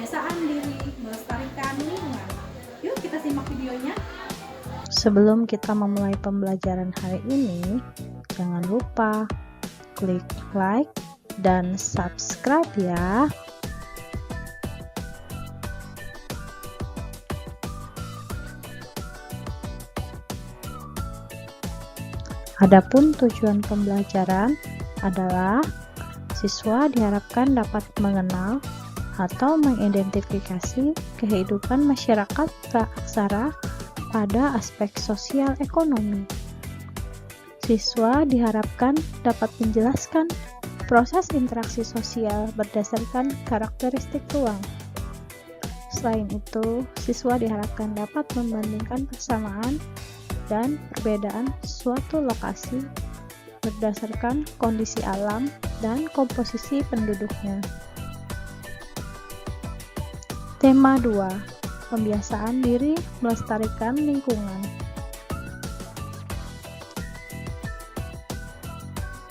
Kebiasaan diri melestarikan lingkungan. Yuk kita simak videonya. Sebelum kita memulai pembelajaran hari ini, jangan lupa klik like dan subscribe ya. Adapun tujuan pembelajaran adalah siswa diharapkan dapat mengenal atau mengidentifikasi kehidupan masyarakat praaksara pada aspek sosial ekonomi. Siswa diharapkan dapat menjelaskan proses interaksi sosial berdasarkan karakteristik ruang. Selain itu, siswa diharapkan dapat membandingkan persamaan dan perbedaan suatu lokasi berdasarkan kondisi alam dan komposisi penduduknya. Tema 2. Pembiasaan diri melestarikan lingkungan.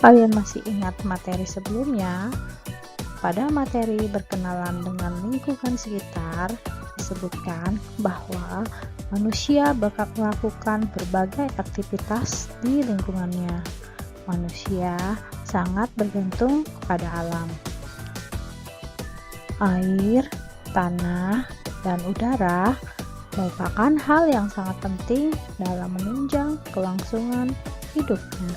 Kalian masih ingat materi sebelumnya? Pada materi berkenalan dengan lingkungan sekitar, disebutkan bahwa manusia bakal melakukan berbagai aktivitas di lingkungannya. Manusia sangat bergantung kepada alam. Air, tanah, dan udara merupakan hal yang sangat penting dalam menunjang kelangsungan hidupnya.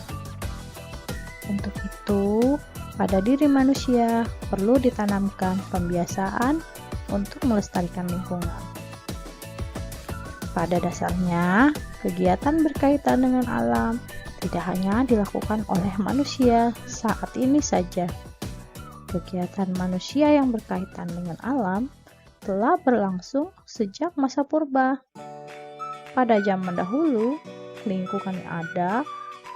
Untuk itu, pada diri manusia perlu ditanamkan pembiasaan untuk melestarikan lingkungan. Pada dasarnya, kegiatan berkaitan dengan alam tidak hanya dilakukan oleh manusia saat ini saja. Kegiatan manusia yang berkaitan dengan alam telah berlangsung sejak masa purba. Pada zaman dahulu, lingkungan yang ada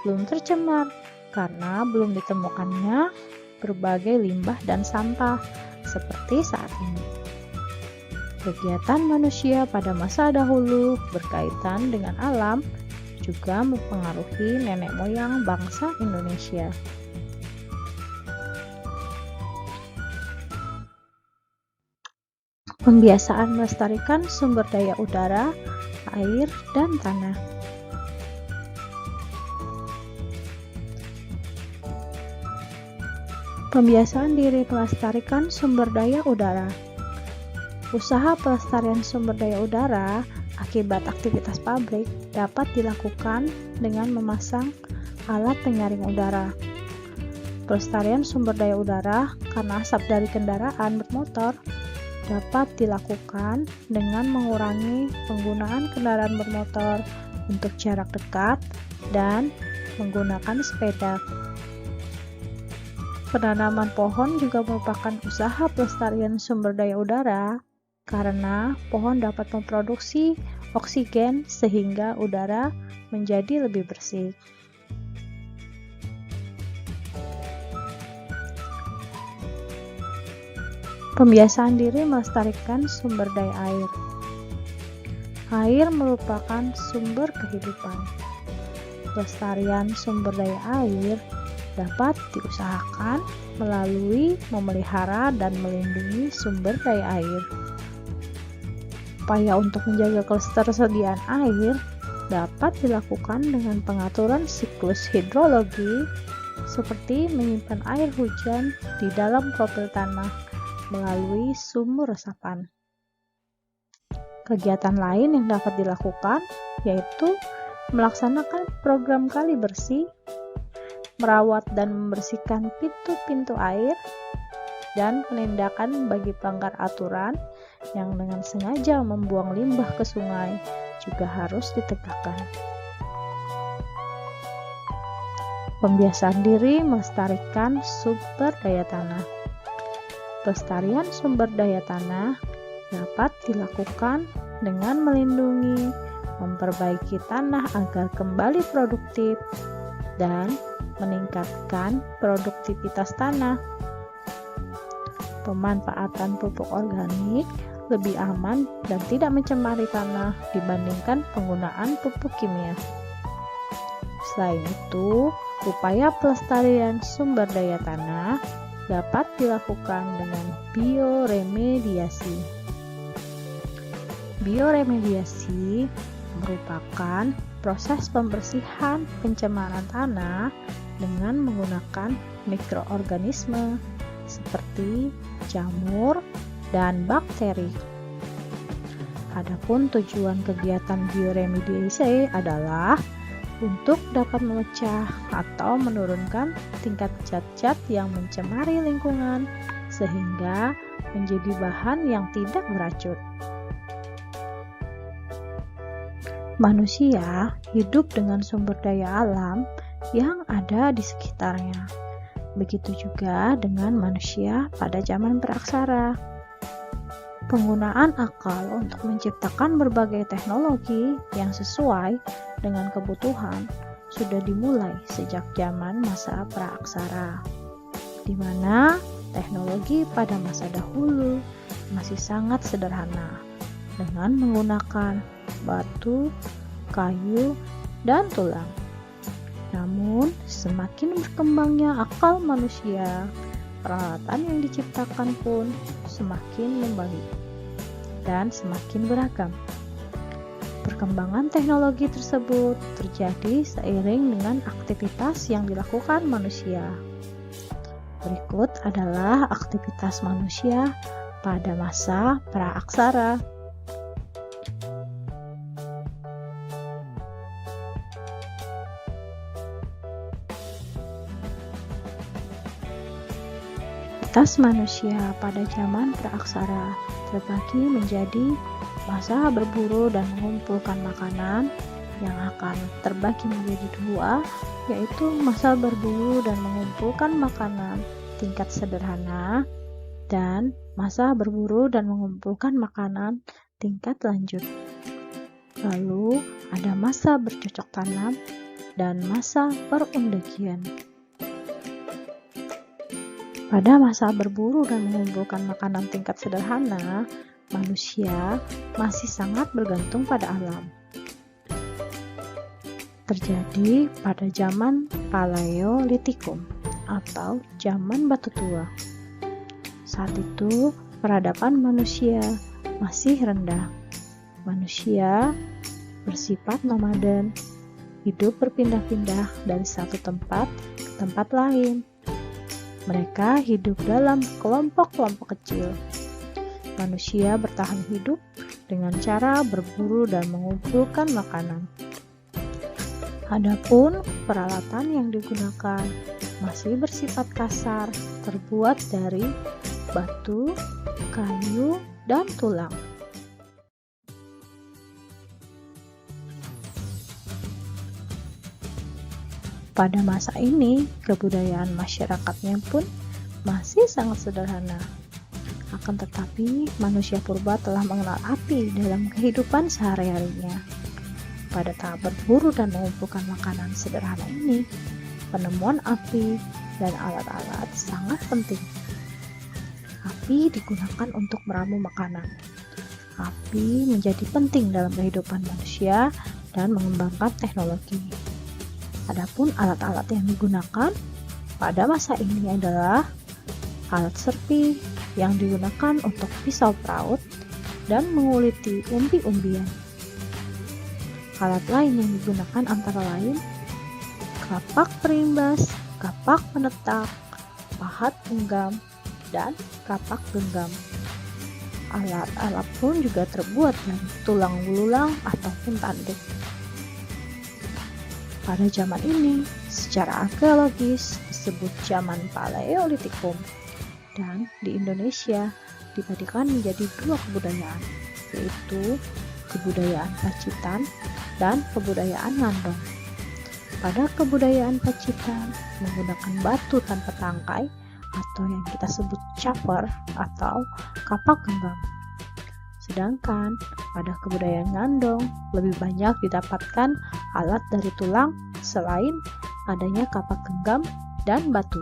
belum tercemar karena belum ditemukannya berbagai limbah dan sampah seperti saat ini. Kegiatan manusia pada masa dahulu berkaitan dengan alam juga mempengaruhi nenek moyang bangsa Indonesia. Pembiasaan melestarikan sumber daya udara, air, dan tanah. Pembiasaan diri melestarikan sumber daya udara. Usaha pelestarian sumber daya udara akibat aktivitas pabrik dapat dilakukan dengan memasang alat penyaring udara. Pelestarian sumber daya udara karena asap dari kendaraan bermotor dapat dilakukan dengan mengurangi penggunaan kendaraan bermotor untuk jarak dekat dan menggunakan sepeda. Penanaman pohon juga merupakan usaha pelestarian sumber daya udara karena pohon dapat memproduksi oksigen sehingga udara menjadi lebih bersih. Pembiasaan diri melestarikan sumber daya air. Air merupakan sumber kehidupan. Pelestarian sumber daya air dapat diusahakan melalui memelihara dan melindungi sumber daya air. Upaya untuk menjaga ketersediaan air dapat dilakukan dengan pengaturan siklus hidrologi seperti menyimpan air hujan di dalam profil tanah melalui sumur resapan. Kegiatan lain yang dapat dilakukan yaitu melaksanakan program kali bersih, merawat dan membersihkan pintu-pintu air, dan penindakan bagi pelanggar aturan yang dengan sengaja membuang limbah ke sungai juga harus ditegakkan. Pembiasaan diri melestarikan sumber daya tanah. Pelestarian sumber daya tanah dapat dilakukan dengan melindungi, memperbaiki tanah agar kembali produktif, dan meningkatkan produktivitas tanah. Pemanfaatan pupuk organik lebih aman dan tidak mencemari tanah dibandingkan penggunaan pupuk kimia. Selain itu, upaya pelestarian sumber daya tanah dapat dilakukan dengan bioremediasi. Bioremediasi merupakan proses pembersihan pencemaran tanah dengan menggunakan mikroorganisme seperti jamur dan bakteri. Adapun tujuan kegiatan bioremediasi adalah untuk dapat memecah atau menurunkan tingkat zat-zat yang mencemari lingkungan sehingga menjadi bahan yang tidak beracun. Manusia hidup dengan sumber daya alam yang ada di sekitarnya. Begitu juga dengan manusia pada zaman praksara. Penggunaan akal untuk menciptakan berbagai teknologi yang sesuai dengan kebutuhan sudah dimulai sejak zaman masa praaksara, di mana teknologi pada masa dahulu masih sangat sederhana dengan menggunakan batu, kayu, dan tulang. Namun, semakin berkembangnya akal manusia, peralatan yang diciptakan pun semakin membagi dan semakin beragam. Perkembangan teknologi tersebut terjadi seiring dengan aktivitas yang dilakukan manusia. Berikut adalah aktivitas manusia pada masa praaksara. Aktivitas manusia pada zaman praaksara terbagi menjadi masa berburu dan mengumpulkan makanan yang akan terbagi menjadi dua, yaitu masa berburu dan mengumpulkan makanan tingkat sederhana dan masa berburu dan mengumpulkan makanan tingkat lanjut. Lalu ada masa bercocok tanam dan masa perundekian. Pada masa berburu dan mengumpulkan makanan tingkat sederhana, manusia masih sangat bergantung pada alam. Terjadi pada zaman Paleolitikum atau zaman batu tua. Saat itu, peradaban manusia masih rendah. Manusia bersifat nomaden, hidup berpindah-pindah dari satu tempat ke tempat lain. Mereka hidup dalam kelompok-kelompok kecil. Manusia bertahan hidup dengan cara berburu dan mengumpulkan makanan. Adapun peralatan yang digunakan masih bersifat kasar, terbuat dari batu, kayu, dan tulang. Pada masa ini, kebudayaan masyarakatnya pun masih sangat sederhana. Akan tetapi, manusia purba telah mengenal api dalam kehidupan sehari-harinya. Pada tahap berburu dan mengumpulkan makanan sederhana ini, penemuan api dan alat-alat sangat penting. Api digunakan untuk meramu makanan. Api menjadi penting dalam kehidupan manusia dan mengembangkan teknologi. Adapun alat-alat yang digunakan pada masa ini adalah alat serpi yang digunakan untuk pisau peraut dan menguliti umbi-umbian. Alat lain yang digunakan antara lain kapak perimbas, kapak penetak, pahat genggam, dan kapak genggam. Alat-alat pun juga terbuat dari tulang belulang ataupun tanduk. Pada zaman ini, secara arkeologis disebut zaman Paleolitikum, dan di Indonesia dibagikan menjadi dua kebudayaan, yaitu kebudayaan Pacitan dan kebudayaan Ngandong. Pada kebudayaan Pacitan menggunakan batu tanpa tangkai atau yang kita sebut caper atau kapak genggam. Sedangkan pada kebudayaan Ngandong lebih banyak didapatkan alat dari tulang selain adanya kapak genggam dan batu.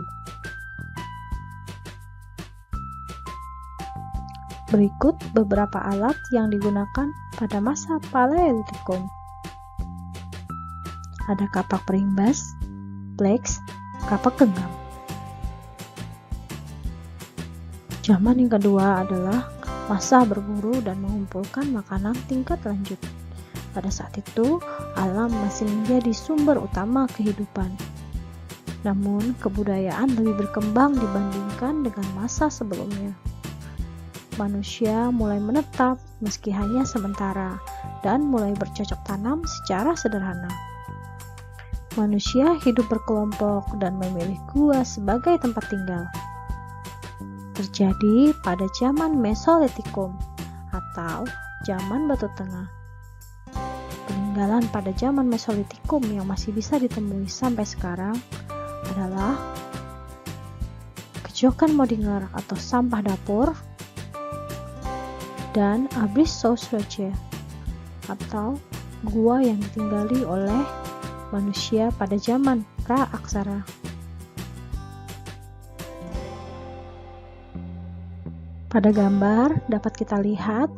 Berikut beberapa alat yang digunakan pada masa Paleolitikum. Ada kapak perimbas, flex, kapak genggam. Zaman yang kedua adalah masa berburu dan mengumpulkan makanan tingkat lanjut. Pada saat itu, alam masih menjadi sumber utama kehidupan. Namun, kebudayaan lebih berkembang dibandingkan dengan masa sebelumnya. Manusia mulai menetap meski hanya sementara dan mulai bercocok tanam secara sederhana. Manusia hidup berkelompok dan memilih gua sebagai tempat tinggal. Terjadi pada zaman Mesolitikum atau zaman Batu Tengah. Peninggalan pada zaman Mesolitikum yang masih bisa ditemui sampai sekarang adalah kejokan Modinger atau sampah dapur dan Abyss Sausroche atau gua yang ditinggali oleh manusia pada zaman pra-aksara. Pada gambar dapat kita lihat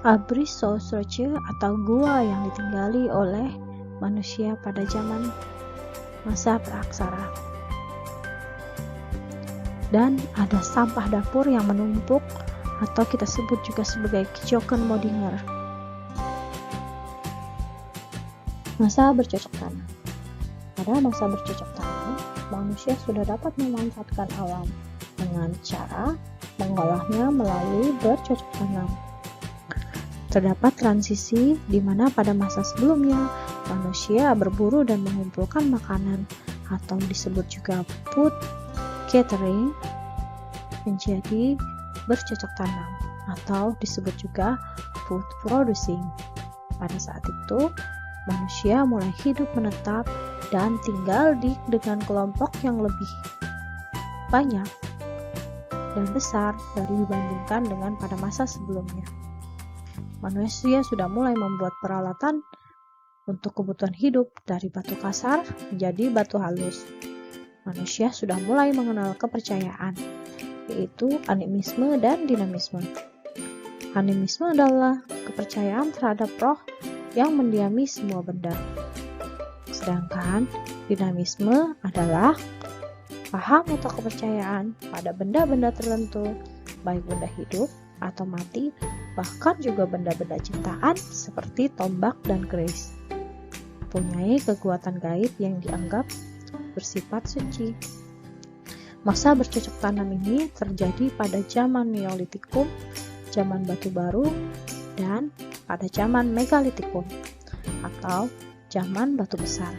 Abyss Sausroche atau gua yang ditinggali oleh manusia pada zaman masa pra-aksara. Dan ada sampah dapur yang menumpuk atau kita sebut juga sebagai kejokan Modinger. Masa bercocok tanam. Pada masa bercocok tanam, manusia sudah dapat memanfaatkan alam dengan cara mengolahnya melalui bercocok tanam. Terdapat transisi di mana pada masa sebelumnya manusia berburu dan mengumpulkan makanan atau disebut juga food gathering menjadi bercocok tanam atau disebut juga food producing. Pada saat itu, manusia mulai hidup menetap dan tinggal dengan kelompok yang lebih banyak dan besar dari dibandingkan dengan pada masa sebelumnya. Manusia sudah mulai membuat peralatan untuk kebutuhan hidup dari batu kasar menjadi batu halus. Manusia sudah mulai mengenal kepercayaan, yaitu animisme dan dinamisme. Animisme adalah kepercayaan terhadap roh yang mendiami semua benda. Sedangkan dinamisme adalah paham atau kepercayaan pada benda-benda tertentu, baik benda hidup atau mati, bahkan juga benda-benda ciptaan seperti tombak dan keris. Mempunyai kekuatan gaib yang dianggap bersifat suci. Masa bercocok tanam ini terjadi pada zaman Neolitikum, zaman Batu Baru, dan pada zaman Megalitikum atau zaman Batu Besar.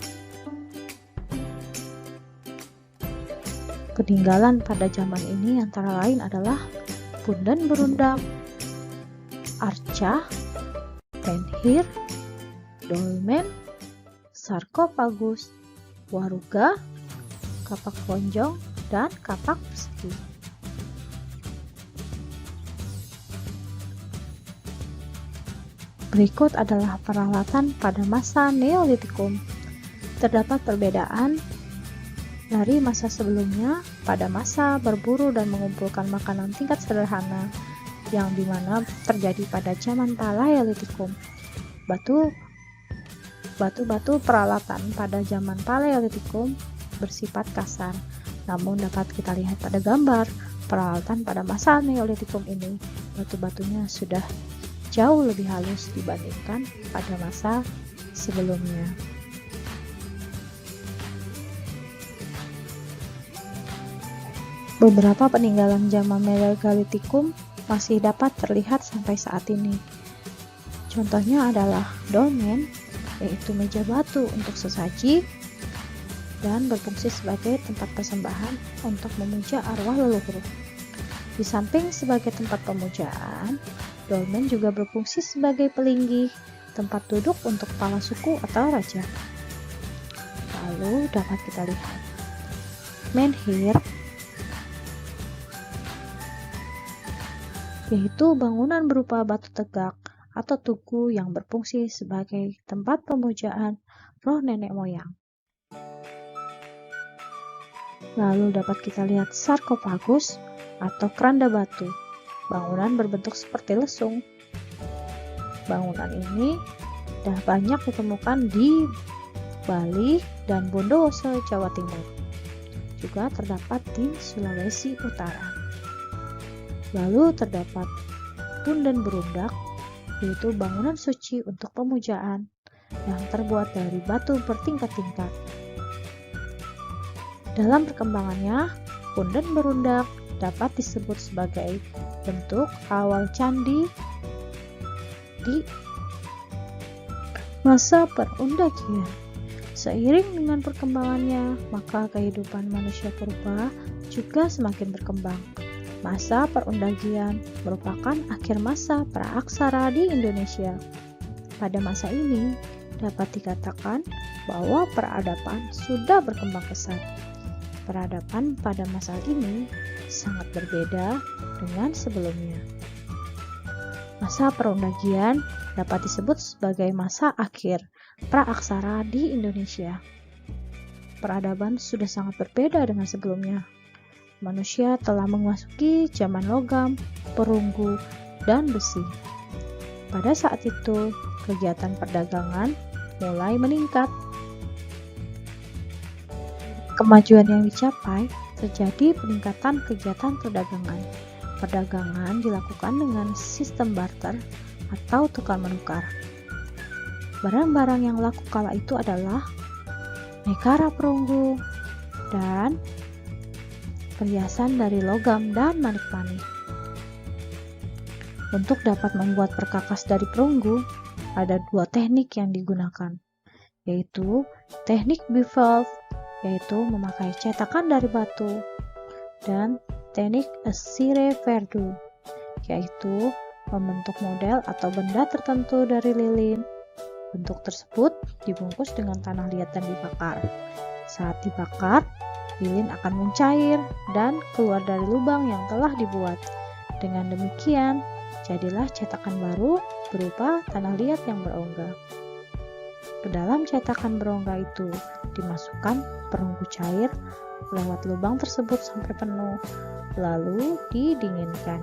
Peninggalan pada zaman ini antara lain adalah punden berundak, arca, menhir, dolmen, sarkofagus, waruga, kapak ponjong, dan kapak persegi. Berikut adalah peralatan pada masa Neolitikum. Terdapat perbedaan dari masa sebelumnya pada masa berburu dan mengumpulkan makanan tingkat sederhana yang dimana terjadi pada zaman Paleolitikum. Batu-batu peralatan pada zaman Paleolitikum bersifat kasar, namun dapat kita lihat pada gambar peralatan pada masa Neolitikum ini, batu-batunya sudah jauh lebih halus dibandingkan pada masa sebelumnya. Beberapa peninggalan zaman Megalitikum masih dapat terlihat sampai saat ini. Contohnya adalah dolmen, yaitu meja batu untuk sesaji dan berfungsi sebagai tempat persembahan untuk memuja arwah leluhur. Di samping sebagai tempat pemujaan, dolmen juga berfungsi sebagai pelinggih, tempat duduk untuk kepala suku atau raja. Lalu dapat kita lihat menhir, yaitu bangunan berupa batu tegak atau tugu yang berfungsi sebagai tempat pemujaan roh nenek moyang. Lalu dapat kita lihat sarkofagus atau keranda batu, bangunan berbentuk seperti lesung. Bangunan ini sudah banyak ditemukan di Bali dan Bondowoso, Jawa Timur. Juga terdapat di Sulawesi Utara. Lalu terdapat punden berundak, yaitu bangunan suci untuk pemujaan yang terbuat dari batu bertingkat-tingkat. Dalam perkembangannya, punden berundak dapat disebut sebagai bentuk awal candi di masa perundakian. Seiring dengan perkembangannya, maka kehidupan manusia purba juga semakin berkembang. Masa perundakian merupakan akhir masa praaksara di Indonesia. Pada masa ini, dapat dikatakan bahwa peradaban sudah berkembang pesat. Peradaban pada masa ini sangat berbeda dengan sebelumnya. Masa perundakian dapat disebut sebagai masa akhir praaksara di Indonesia. Peradaban sudah sangat berbeda dengan sebelumnya. Manusia telah memasuki zaman logam, perunggu, dan besi. Pada saat itu, kegiatan perdagangan mulai meningkat. Kemajuan yang dicapai terjadi peningkatan kegiatan perdagangan. Perdagangan dilakukan dengan sistem barter atau tukar-menukar. Barang-barang yang laku kala itu adalah nekara perunggu dan perhiasan dari logam dan manik-manik. Untuk dapat membuat perkakas dari perunggu, ada dua teknik yang digunakan, yaitu teknik bivalve, yaitu memakai cetakan dari batu, dan teknik Cire Verde, yaitu membentuk model atau benda tertentu dari lilin. Bentuk tersebut dibungkus dengan tanah liat dan dibakar. Saat dibakar, lilin akan mencair dan keluar dari lubang yang telah dibuat. Dengan demikian, jadilah cetakan baru berupa tanah liat yang berongga. Ke dalam cetakan berongga itu dimasukkan perunggu cair lewat lubang tersebut sampai penuh, lalu didinginkan.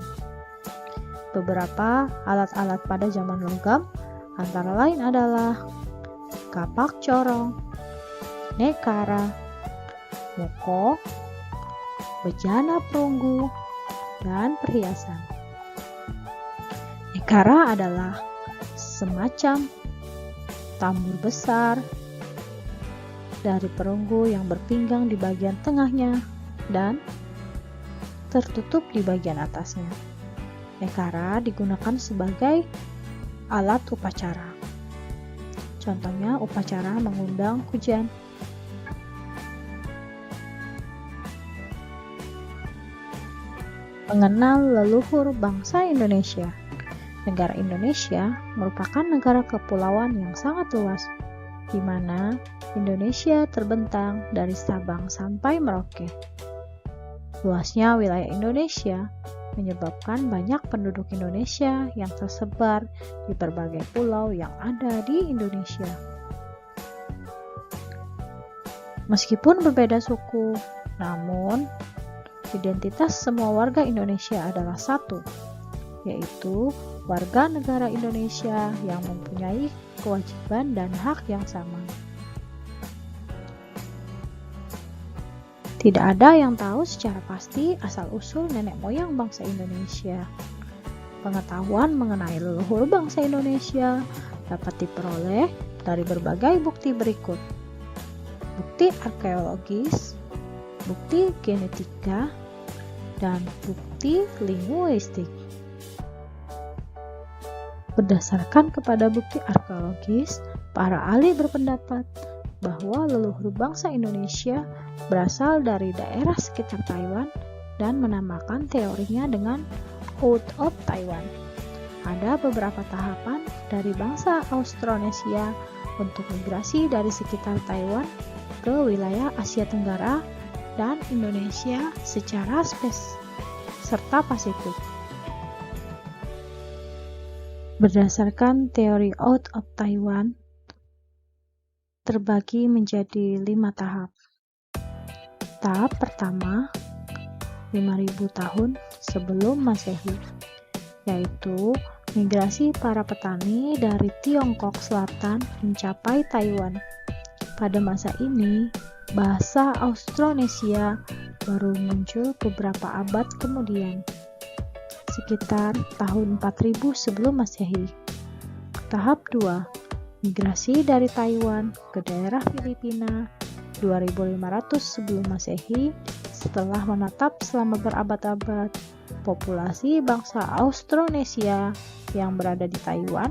Beberapa alat-alat pada zaman logam antara lain adalah kapak corong, nekara, moko, bejana perunggu, dan perhiasan. Nekara adalah semacam tambur besar dari perunggu yang berpinggang di bagian tengahnya dan tertutup di bagian atasnya. Nekara digunakan sebagai alat upacara. Contohnya upacara mengundang hujan. Mengenal leluhur bangsa Indonesia. Negara Indonesia merupakan negara kepulauan yang sangat luas, di mana Indonesia terbentang dari Sabang sampai Merauke. Luasnya wilayah Indonesia menyebabkan banyak penduduk Indonesia yang tersebar di berbagai pulau yang ada di Indonesia. Meskipun berbeda suku, namun identitas semua warga Indonesia adalah satu, yaitu warga negara Indonesia yang mempunyai kewajiban dan hak yang sama. Tidak ada yang tahu secara pasti asal-usul nenek moyang bangsa Indonesia. Pengetahuan mengenai leluhur bangsa Indonesia dapat diperoleh dari berbagai bukti berikut: bukti arkeologis, bukti genetika, dan bukti linguistik. Berdasarkan kepada bukti arkeologis, para ahli berpendapat bahwa leluhur bangsa Indonesia berasal dari daerah sekitar Taiwan dan menamakan teorinya dengan Out of Taiwan. Ada beberapa tahapan dari bangsa Austronesia untuk migrasi dari sekitar Taiwan ke wilayah Asia Tenggara dan Indonesia secara serta Pasifik. Berdasarkan teori Out of Taiwan, terbagi menjadi 5 tahap. Tahap pertama, 5.000 tahun sebelum Masehi, yaitu migrasi para petani dari Tiongkok Selatan mencapai Taiwan. Pada masa ini, bahasa Austronesia baru muncul beberapa abad kemudian. sekitar tahun 4000 sebelum Masehi. Tahap 2, migrasi dari Taiwan ke daerah Filipina 2500 sebelum Masehi. Setelah menetap selama berabad-abad, populasi bangsa Austronesia yang berada di Taiwan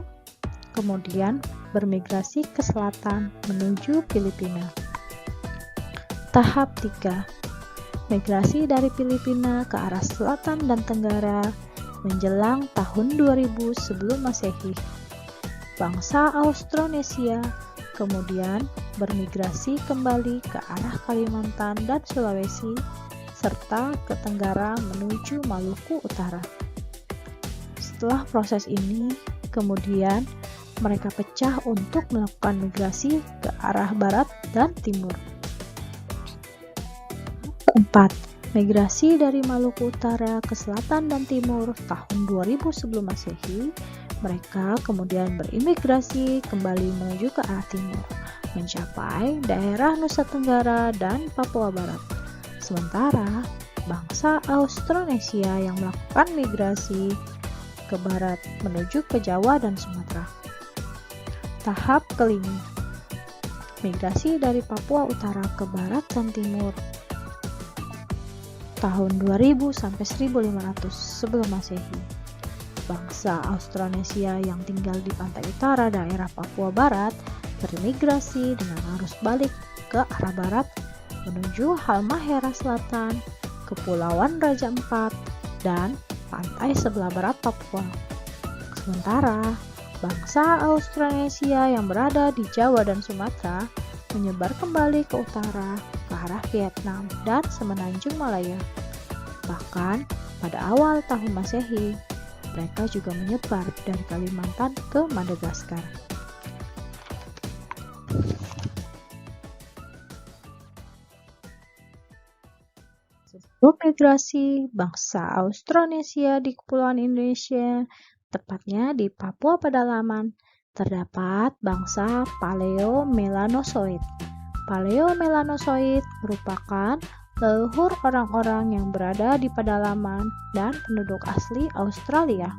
kemudian bermigrasi ke selatan menuju Filipina. Tahap 3, migrasi dari Filipina ke arah selatan dan tenggara menjelang tahun 2000 sebelum Masehi. Bangsa Austronesia kemudian bermigrasi kembali ke arah Kalimantan dan Sulawesi serta ke tenggara menuju Maluku Utara. Setelah proses ini, kemudian mereka pecah untuk melakukan migrasi ke arah barat dan timur. 4. Migrasi dari Maluku Utara ke selatan dan timur tahun 2000 sebelum Masehi. Mereka kemudian berimigrasi kembali menuju ke arah timur, mencapai daerah Nusa Tenggara dan Papua Barat. Sementara bangsa Austronesia yang melakukan migrasi ke barat menuju ke Jawa dan Sumatera. Tahap kelima, migrasi dari Papua Utara ke barat dan timur tahun 2000 sampai 1500 sebelum Masehi. Bangsa Austronesia yang tinggal di pantai utara daerah Papua Barat bermigrasi dengan arus balik ke arah barat menuju Halmahera Selatan, Kepulauan Raja Ampat, dan pantai sebelah barat Papua. Sementara bangsa Austronesia yang berada di Jawa dan Sumatera menyebar kembali ke utara ke arah Vietnam dan Semenanjung Malaya. Bahkan pada awal tahun Masehi, mereka juga menyebar dari Kalimantan ke Madagaskar. Sebelum migrasi bangsa Austronesia di Kepulauan Indonesia, tepatnya di Papua Pedalaman, terdapat bangsa Paleomelanozoid. Paleomelanozoid merupakan leluhur orang-orang yang berada di pedalaman dan penduduk asli Australia.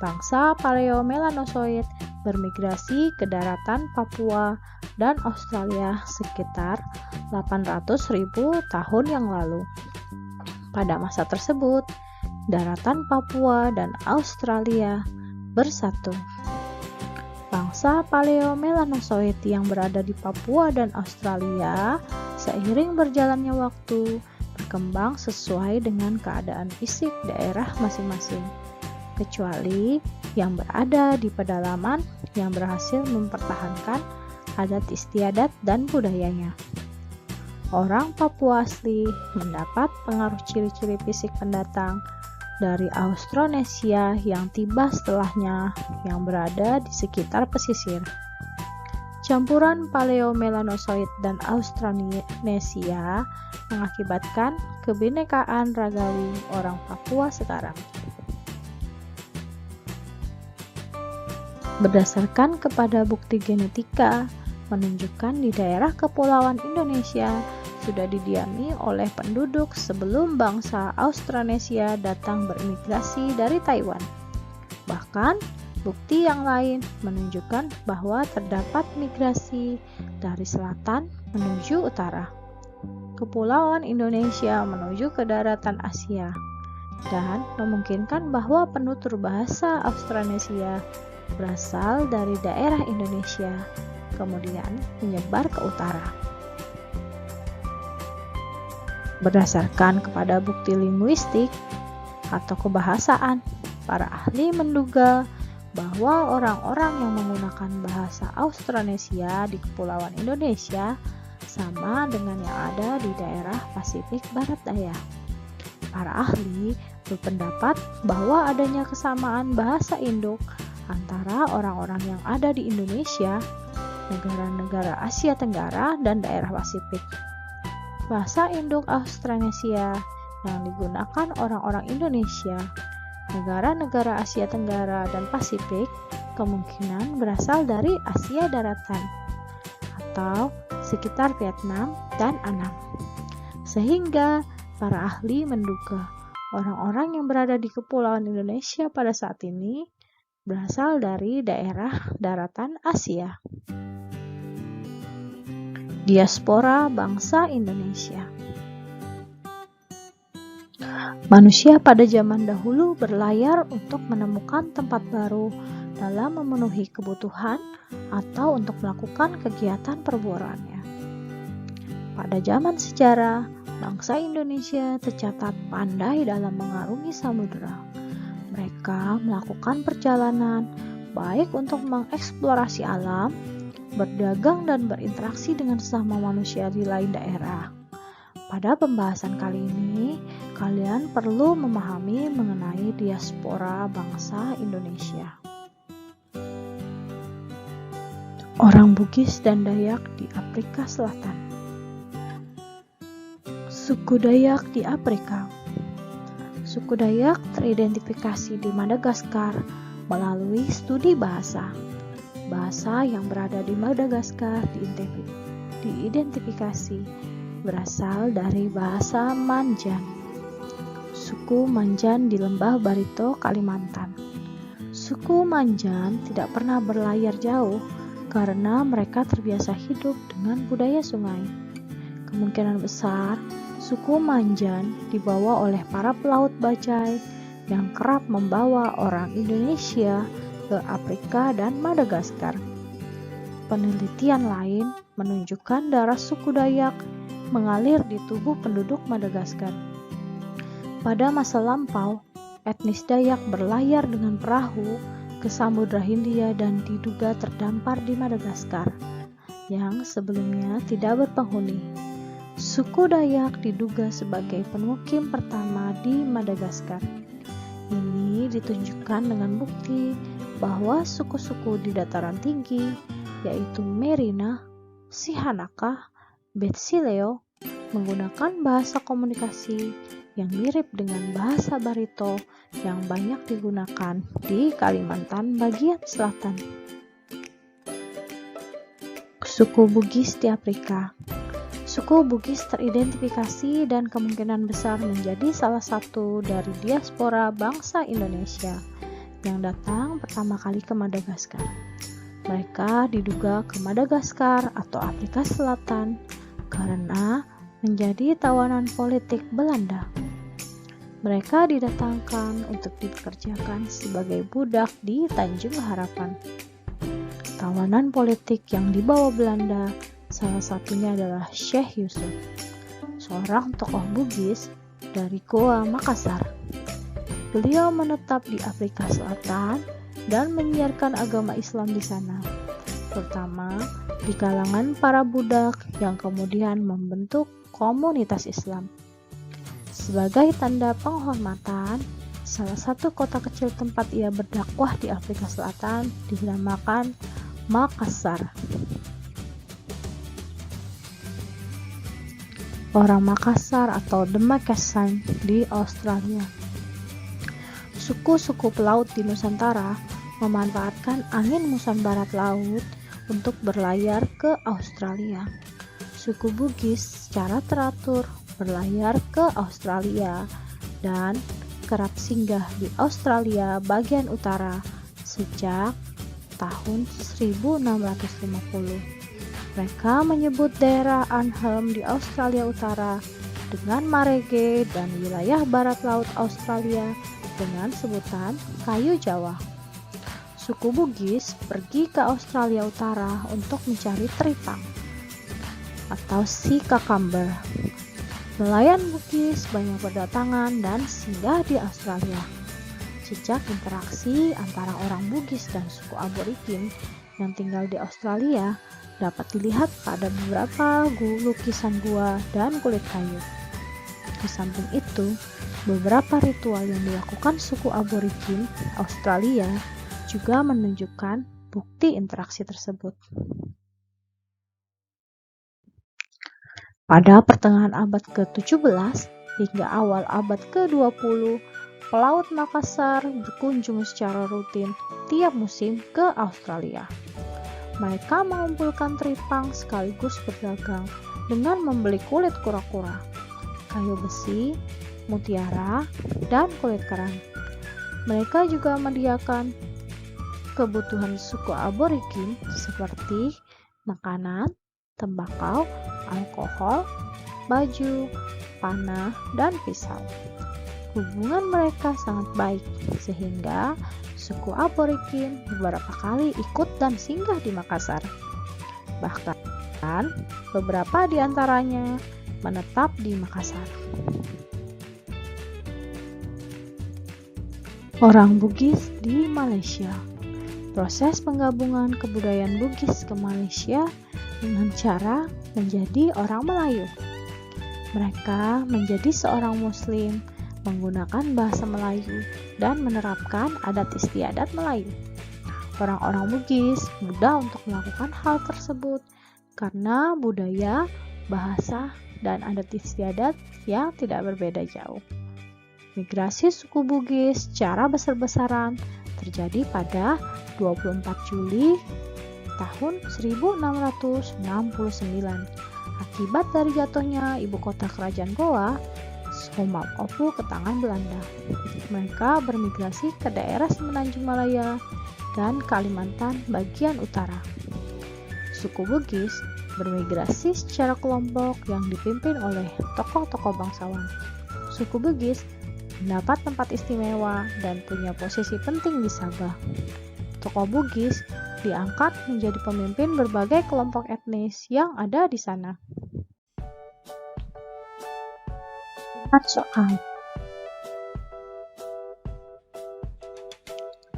Bangsa Paleomelanozoid bermigrasi ke daratan Papua dan Australia sekitar 800.000 tahun yang lalu. Pada masa tersebut, daratan Papua dan Australia bersatu. Bangsa Paleomelanozoid yang berada di Papua dan Australia seiring berjalannya waktu berkembang sesuai dengan keadaan fisik daerah masing-masing, kecuali yang berada di pedalaman yang berhasil mempertahankan adat istiadat dan budayanya. Orang Papua asli mendapat pengaruh ciri-ciri fisik pendatang dari Austronesia yang tiba setelahnya yang berada di sekitar pesisir. Campuran Paleomelanozoid dan Austronesia mengakibatkan kebinekaan ragawi orang Papua sekarang. Berdasarkan kepada bukti genetika, menunjukkan di daerah kepulauan Indonesia sudah didiami oleh penduduk sebelum bangsa Austronesia datang berimigrasi dari Taiwan. Bahkan, bukti yang lain menunjukkan bahwa terdapat migrasi dari selatan menuju utara, kepulauan Indonesia menuju ke daratan Asia, dan memungkinkan bahwa penutur bahasa Austronesia berasal dari daerah Indonesia, kemudian menyebar ke utara. Berdasarkan kepada bukti linguistik atau kebahasaan, para ahli menduga bahwa orang-orang yang menggunakan bahasa Austronesia di Kepulauan Indonesia sama dengan yang ada di daerah Pasifik Barat Daya. Para ahli berpendapat bahwa adanya kesamaan bahasa Induk antara orang-orang yang ada di Indonesia, negara-negara Asia Tenggara, dan daerah Pasifik. Bahasa Induk Austronesia yang digunakan orang-orang Indonesia, negara-negara Asia Tenggara dan Pasifik kemungkinan berasal dari Asia Daratan atau sekitar Vietnam dan Annam. Sehingga para ahli menduga Orang-orang yang berada di Kepulauan Indonesia pada saat ini berasal dari daerah daratan Asia. Diaspora bangsa Indonesia. Manusia pada zaman dahulu berlayar untuk menemukan tempat baru dalam memenuhi kebutuhan atau untuk melakukan kegiatan perburuannya. Pada zaman sejarah, bangsa Indonesia tercatat pandai dalam mengarungi samudera. Mereka melakukan perjalanan baik untuk mengeksplorasi alam, berdagang dan berinteraksi dengan sesama manusia di lain daerah. Pada pembahasan kali ini, kalian perlu memahami mengenai diaspora bangsa Indonesia. Orang Bugis dan Dayak di Afrika Selatan. Suku Dayak di Afrika. Suku Dayak teridentifikasi di Madagaskar melalui studi bahasa. Bahasa yang berada di Madagaskar diidentifikasi berasal dari bahasa Manjan. Suku Manjan di Lembah Barito, Kalimantan. Suku Manjan tidak pernah berlayar jauh karena mereka terbiasa hidup dengan budaya sungai. Kemungkinan besar, suku Manjan dibawa oleh para pelaut bajai yang kerap membawa orang Indonesia ke Afrika dan Madagaskar. Penelitian lain menunjukkan darah suku Dayak mengalir di tubuh penduduk Madagaskar. Pada masa lampau, etnis Dayak berlayar dengan perahu ke Samudra Hindia dan diduga terdampar di Madagaskar, yang sebelumnya tidak berpenghuni. Suku Dayak diduga sebagai pemukim pertama di Madagaskar. Ini ditunjukkan dengan bukti bahwa suku-suku di dataran tinggi, yaitu Merina, Sihanaka, Betsileo, menggunakan bahasa komunikasi yang mirip dengan bahasa Barito yang banyak digunakan di Kalimantan bagian selatan. Suku Bugis di Afrika. Suku Bugis teridentifikasi dan kemungkinan besar menjadi salah satu dari diaspora bangsa Indonesia yang datang pertama kali ke Madagaskar. Mereka diduga ke Madagaskar atau Afrika Selatan karena menjadi tawanan politik Belanda. Mereka didatangkan untuk dipekerjakan sebagai budak di Tanjung Harapan. Tawanan politik yang dibawa Belanda salah satunya adalah Syekh Yusuf, seorang tokoh Bugis dari Goa Makassar. Beliau menetap di Afrika Selatan dan menyiarkan agama Islam di sana, terutama di kalangan para budak yang kemudian membentuk komunitas Islam. Sebagai tanda penghormatan, salah satu kota kecil tempat ia berdakwah di Afrika Selatan dinamakan Makassar. Orang Makassar atau The Makassar di Australia. Suku-suku pelaut di Nusantara memanfaatkan angin muson barat laut untuk berlayar ke Australia. Suku Bugis secara teratur berlayar ke Australia dan kerap singgah di Australia bagian utara sejak tahun 1650. Mereka menyebut daerah Arnhem di Australia Utara dengan Marege dan wilayah barat laut Australia dengan sebutan kayu Jawa. Suku Bugis pergi ke Australia Utara untuk mencari teripang atau sea cucumber. Nelayan Bugis banyak berdatangan dan singgah di Australia. Jejak interaksi antara orang Bugis dan suku Aborigin yang tinggal di Australia dapat dilihat pada beberapa lukisan gua dan kulit kayu. Di samping itu, beberapa ritual yang dilakukan suku Aborigin Australia juga menunjukkan bukti interaksi tersebut. Pada pertengahan abad ke-17 hingga awal abad ke-20, pelaut Makassar berkunjung secara rutin tiap musim ke Australia. Mereka mengumpulkan teripang sekaligus berdagang dengan membeli kulit kura-kura, kayu besi, mutiara, dan kulit kerang. Mereka juga menyediakan kebutuhan suku aborigin seperti makanan, tembakau, alkohol, baju, panah, dan pisau. Hubungan mereka sangat baik sehingga suku aborigin beberapa kali ikut dan singgah di Makassar. Bahkan beberapa di antaranya menetap di Makassar. Orang Bugis di Malaysia. Proses penggabungan kebudayaan Bugis ke Malaysia dengan cara menjadi orang Melayu. Mereka menjadi seorang Muslim, menggunakan bahasa Melayu, dan menerapkan adat istiadat Melayu. Orang-orang Bugis mudah untuk melakukan hal tersebut karena budaya, bahasa, dan adat istiadat yang tidak berbeda jauh. Migrasi suku Bugis secara besar-besaran terjadi pada 24 Juli tahun 1669 akibat dari jatuhnya ibu kota kerajaan Goa, Opu, ke tangan Belanda. Mereka bermigrasi ke daerah Semenanjung Malaya dan Kalimantan bagian utara. Suku Bugis bermigrasi secara kelompok yang dipimpin oleh tokoh-tokoh bangsawan. Suku Bugis mendapat tempat istimewa dan punya posisi penting di Sabah. Tokoh Bugis diangkat menjadi pemimpin berbagai kelompok etnis yang ada di sana. Soal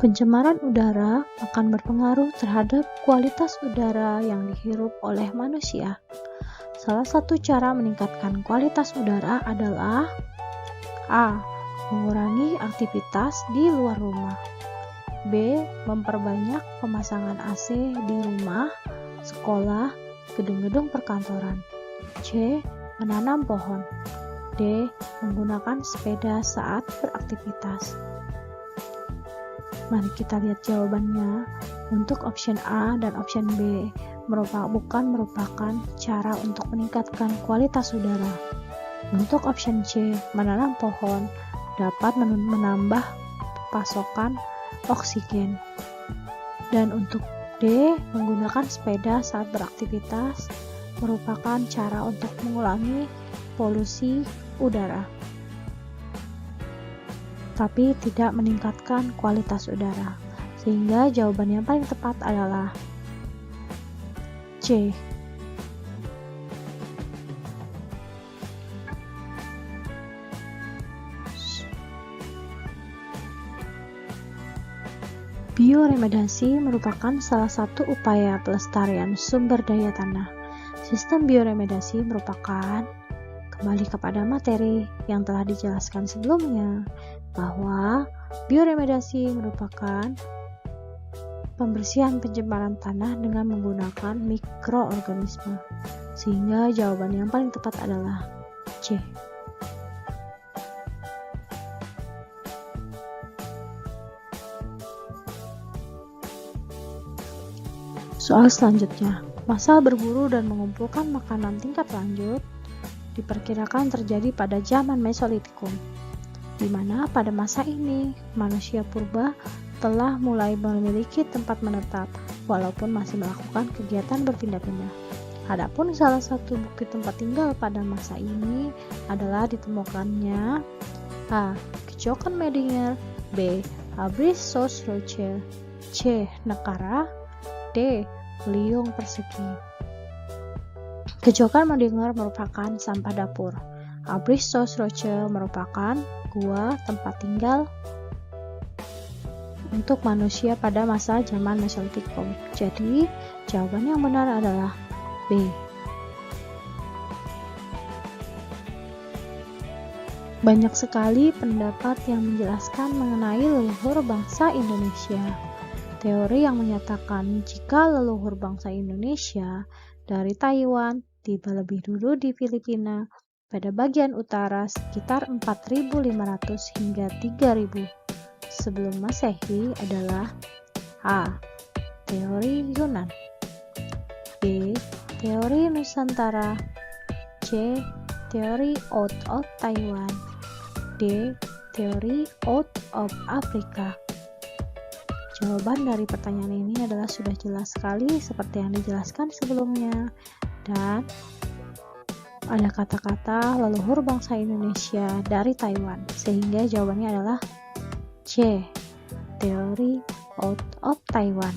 pencemaran udara akan berpengaruh terhadap kualitas udara yang dihirup oleh manusia. Salah satu cara meningkatkan kualitas udara adalah A. Mengurangi aktivitas di luar rumah. B. Memperbanyak pemasangan AC di rumah, sekolah, gedung-gedung perkantoran. C. Menanam pohon. D. Menggunakan sepeda saat beraktivitas. Mari kita lihat jawabannya. Untuk option A dan option B bukan merupakan cara untuk meningkatkan kualitas udara. Untuk option C, menanam pohon dapat menambah pasokan oksigen. Dan untuk D, menggunakan sepeda saat beraktivitas merupakan cara untuk mengurangi polusi udara, tapi tidak meningkatkan kualitas udara. Sehingga jawaban yang paling tepat adalah C. Bioremediasi merupakan salah satu upaya pelestarian sumber daya tanah. Sistem bioremediasi merupakan kembali kepada materi yang telah dijelaskan sebelumnya, bahwa bioremediasi merupakan pembersihan pencemaran tanah dengan menggunakan mikroorganisme. Sehingga jawaban yang paling tepat adalah C. Soal selanjutnya, masa berburu dan mengumpulkan makanan tingkat lanjut diperkirakan terjadi pada zaman Mesolitikum, di mana pada masa ini manusia purba telah mulai memiliki tempat menetap walaupun masih melakukan kegiatan berpindah-pindah. Adapun salah satu bukti tempat tinggal pada masa ini adalah ditemukannya A. Kecokan Medinger, B. Abris Sos Roche, C. Nekara, D. Liung persegi. Kecokan Medinger merupakan sampah dapur. Abris Sos Roche merupakan gua tempat tinggal untuk manusia pada masa zaman Mesolitikum. Jadi, jawaban yang benar adalah B. Banyak sekali pendapat yang menjelaskan mengenai leluhur bangsa Indonesia. Teori yang menyatakan jika leluhur bangsa Indonesia dari Taiwan tiba lebih dulu di Filipina pada bagian utara sekitar 4.500 hingga 3.000 sebelum Masehi adalah A. Teori Yunan, B. Teori Nusantara, C. Teori Old Taiwan, D. Teori out of Africa. Jawaban dari pertanyaan ini adalah sudah jelas sekali seperti yang dijelaskan sebelumnya, dan ada kata-kata leluhur bangsa Indonesia dari Taiwan, sehingga jawabannya adalah C. Teori out of Taiwan.